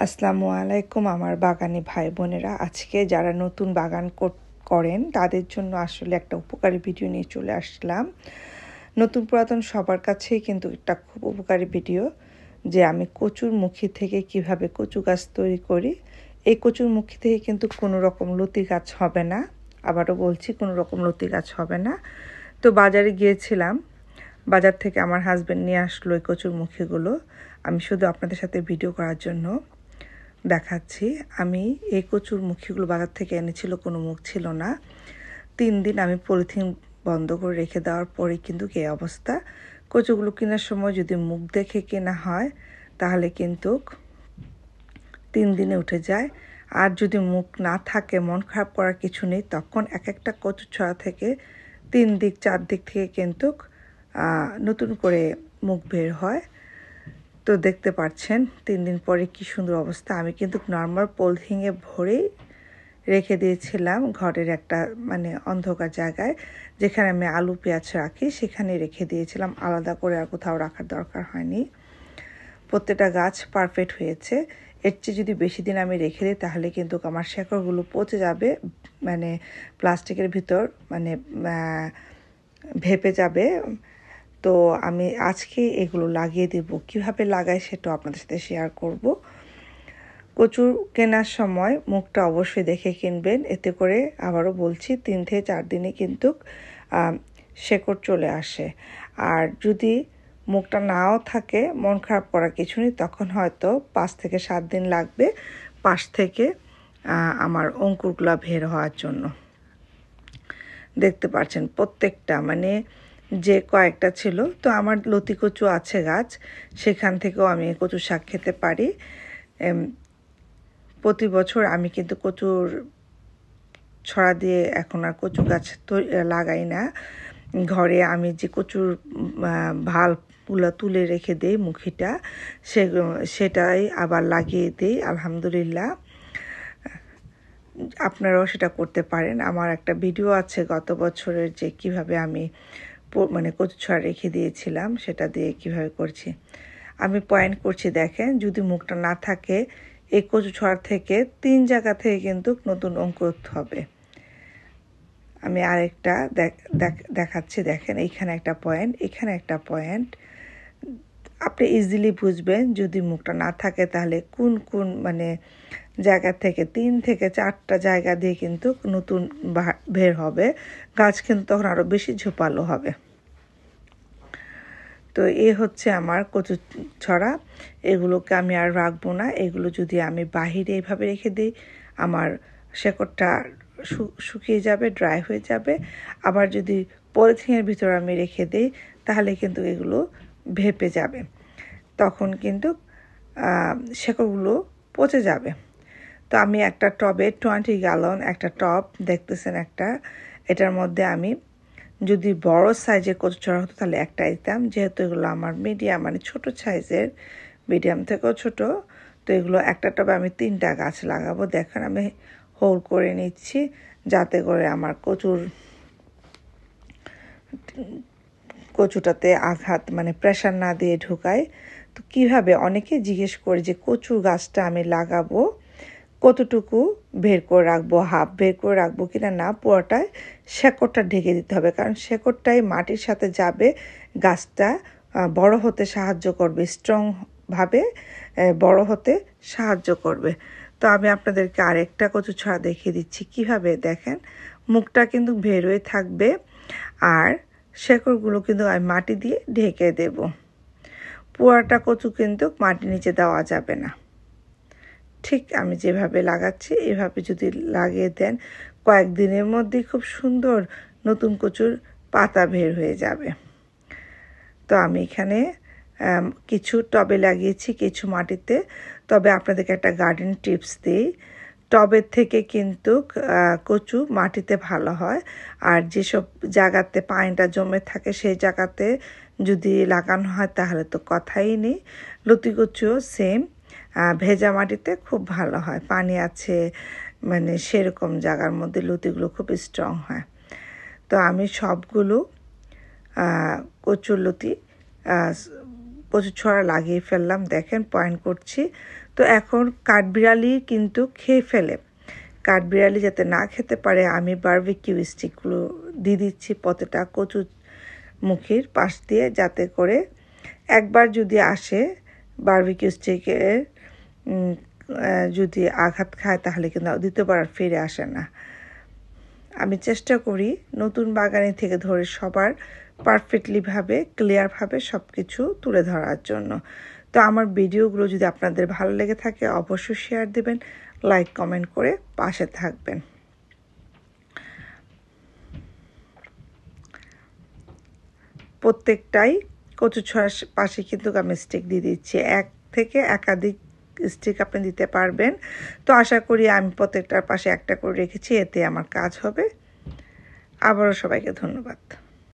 আসসালামু আলাইকুম আমার বাগানি ভাই বোনেরা। আজকে যারা নতুন বাগান করেন তাদের জন্য আসলে একটা উপকারী ভিডিও নিয়ে চলে আসলাম। নতুন পুরাতন সবার কাছেই কিন্তু একটা খুব উপকারী ভিডিও, যে আমি কচুর মুখী থেকে কিভাবে কচু গাছ তৈরি করি। এই কচুর মুখী থেকে কিন্তু কোনো রকম লতি গাছ হবে না, আবারও বলছি কোনো রকম লতি গাছ হবে না। তো বাজারে গিয়েছিলাম, বাজার থেকে আমার হাজব্যান্ড নিয়ে আসলো এই কচুর মুখীগুলো। আমি শুধু আপনাদের সাথে ভিডিও করার জন্য দেখাচ্ছি। আমি এই কচুর মুখীগুলো বাজার থেকে এনেছিল, কোনো মুখ ছিল না। 3 দিন আমি পলিথিন বন্ধ করে রেখে দেওয়ার পরে কিন্তু এই অবস্থা। কচুগুলো কেনার সময় যদি মুখ দেখে কেনা হয় তাহলে কিন্তু 3 দিনে উঠে যায়। আর যদি মুখ না থাকে, মন খারাপ করার কিছু নেই, তখন এক একটা কচু ছড়া থেকে 3 দিক 4 দিক থেকে কিন্তু নতুন করে মুখ বের হয়। তো দেখতে পাচ্ছেন 3 দিন পরে কি সুন্দর অবস্থা। আমি কিন্তু নর্মাল পলিথিনে ভরেই রেখে দিয়েছিলাম ঘরের একটা অন্ধকার জায়গায়, যেখানে আমি আলু পেঁয়াজ রাখি, সেখানে রেখে দিয়েছিলাম। আলাদা করে আর কোথাও রাখার দরকার হয়নি। প্রত্যেকটা গাছ পারফেক্ট হয়েছে। এর চেয়ে যদি বেশি দিন আমি রেখে দিই তাহলে কিন্তু আমার শেকড়গুলো পচে যাবে, প্লাস্টিকের ভিতর ভেপে যাবে। তো আমি আজকে এগুলো লাগিয়ে দেব। কিভাবে লাগাই সেটাও আপনাদের সাথে শেয়ার করব। কচু কেনার সময় মুখটা অবশ্যই দেখে কিনবেন, এতে করে আবারও বলছি 3 থেকে 4 দিনে কিন্তু শেকড় চলে আসে। আর যদি মুখটা নাও থাকে, মন খারাপ করার কিছু নেই, তখন হয়তো 5 থেকে 7 দিন লাগবে পাশ থেকে আমার অঙ্কুরগুলো বের হওয়ার জন্য। দেখতে পাচ্ছেন প্রত্যেকটা যে কয়েকটা ছিল, তো আমার লতি কচু আছে গাছ, সেখান থেকেও আমি কচু শাক খেতে পারি। প্রতি বছর আমি কিন্তু কচুর ছড়া দিয়ে এখন আর কচু গাছ লাগাই না। ঘরে আমি যে কচুর ভালগুলো তুলে রেখে দেই মুখিটা, সেটাই আবার লাগিয়ে দিই। আলহামদুলিল্লাহ, আপনারাও সেটা করতে পারেন। আমার একটা ভিডিও আছে গত বছরের, যে কিভাবে আমি কচু ছড়া রেখে দিয়েছিলাম, সেটা দিয়ে কিভাবে করছি আমি পয়েন্ট করছি। দেখেন, যদি মুখটা না থাকে, এই কচু ছড়া থেকে 3 জায়গা থেকে কিন্তু নতুন অঙ্কুর হবে। আমি আরেকটা দেখাচ্ছি। দেখেন, এইখানে একটা পয়েন্ট, এখানে একটা পয়েন্ট। আপনি ইজিলি বুঝবেন যদি মুখটা না থাকে তাহলে কোন কোন জায়গা থেকে 3 থেকে 4টা জায়গা দিয়ে কিন্তু নতুন বের হবে। গাছ কিন্তু তখন আরও বেশি ঝোপালো হবে। তো হচ্ছে আমার কচু ছড়া। এগুলোকে আমি আর রাখবো না। এগুলো যদি আমি বাহিরে এইভাবে রেখে দিই, আমার শেকড়টা শুকিয়ে যাবে, ড্রাই হয়ে যাবে। আবার যদি পলিথিনের ভিতরে আমি রেখে দিই তাহলে কিন্তু এগুলো ভেপে যাবে, তখন কিন্তু শেকড়গুলো পচে যাবে। তো আমি একটা টবে 20 গ্যালন একটা টব দেখতেছেন এটার মধ্যে আমি যদি বড় সাইজের কচু ছড়া হতো তাহলে একটা দিতাম। যেহেতু এগুলো আমার মিডিয়াম ছোট সাইজের, মিডিয়াম থেকেও ছোট, তো এগুলো একটা টবে আমি 3টা গাছ লাগাবো। দেখেন, আমি হোল করে নিচ্ছি যাতে করে আমার কচুটাতে আঘাত প্রেশার না দিয়ে ঢুকায়। তো কিভাবে, অনেকে জিজ্ঞেস করে যে কচুর গাছটা আমি লাগাবো কতটুকু বের করে রাখবো, হাফ বের করে রাখবো কিনা, না পুরোটাই শেকড়টা ঢেকে দিতে হবে, কারণ শেকড়টাই মাটির সাথে যাবে, গাছটা বড় হতে সাহায্য করবে, স্ট্রংভাবে বড় হতে সাহায্য করবে। তো আমি আপনাদেরকে আরেকটা কচু ছড়া দেখিয়ে দিচ্ছি কিভাবে। দেখেন, মুখটা কিন্তু বের হয়ে থাকবে আর শেকড়গুলো কিন্তু আমি মাটি দিয়ে ঢেকে দেব। পুরাটা কচু কিন্তু মাটির নিচে দেওয়া যাবে না। ঠিক আমি যেভাবে লাগাচ্ছি এভাবে যদি লাগিয়ে দেন, কয়েকদিনের মধ্যেই খুব সুন্দর নতুন কচুর পাতা বের হয়ে যাবে। তো আমি এখানে কিছু টবে লাগিয়েছি, কিছু মাটিতে। তবে আপনাদেরকে একটা গার্ডেন টিপস দিই, টবের থেকে কিন্তু কচু মাটিতে ভালো হয়। আর যেসব জায়গাতে পানিটা জমে থাকে সেই জায়গাতে যদি লাগানো হয় তাহলে তো কথাই নেই। লতি কচুও সেম, ভেজা মাটিতে খুব ভালো হয়। পানি আছে সেরকম জায়গার মধ্যে লতিগুলো খুব স্ট্রং হয়। তো আমি সবগুলো কচুর লতি কচু ছড়া লাগিয়ে ফেললাম। দেখেন, পয়েন্ট করছি। তো এখন কাঠবিড়ালি কিন্তু খেয়ে ফেলে। কাঠবিড়ালি যাতে না খেতে পারে আমি বারবিকিউ স্টিকগুলো দিয়ে দিচ্ছি প্রতিটা কচু মুখির পাশ দিয়ে, যাতে করে একবার যদি আসে বারবিকিউ স্টিকের যদি আঘাত খায় তাহলে কিন্তু দ্বিতীয়বার আর ফিরে আসে না। আমি চেষ্টা করি নতুন বাগানি থেকে ধরে সবার পারফেক্টলিভাবে ক্লিয়ারভাবে সব কিছু তুলে ধরার জন্য। তো আমার ভিডিওগুলো যদি আপনাদের ভালো লেগে থাকে অবশ্যই শেয়ার দেবেন, লাইক কমেন্ট করে পাশে থাকবেন। প্রত্যেকটাই কচু ছড়ার পাশে কিন্তু আমি স্টিক দিয়ে দিচ্ছি, এক থেকে একাধিক স্টিক আপনি দিতে পারবেন। তো আশা করি আমি প্রত্যেকটার পাশে একটা করে রেখেছি, এতে আমার কাজ হবে। আবারও সবাইকে ধন্যবাদ।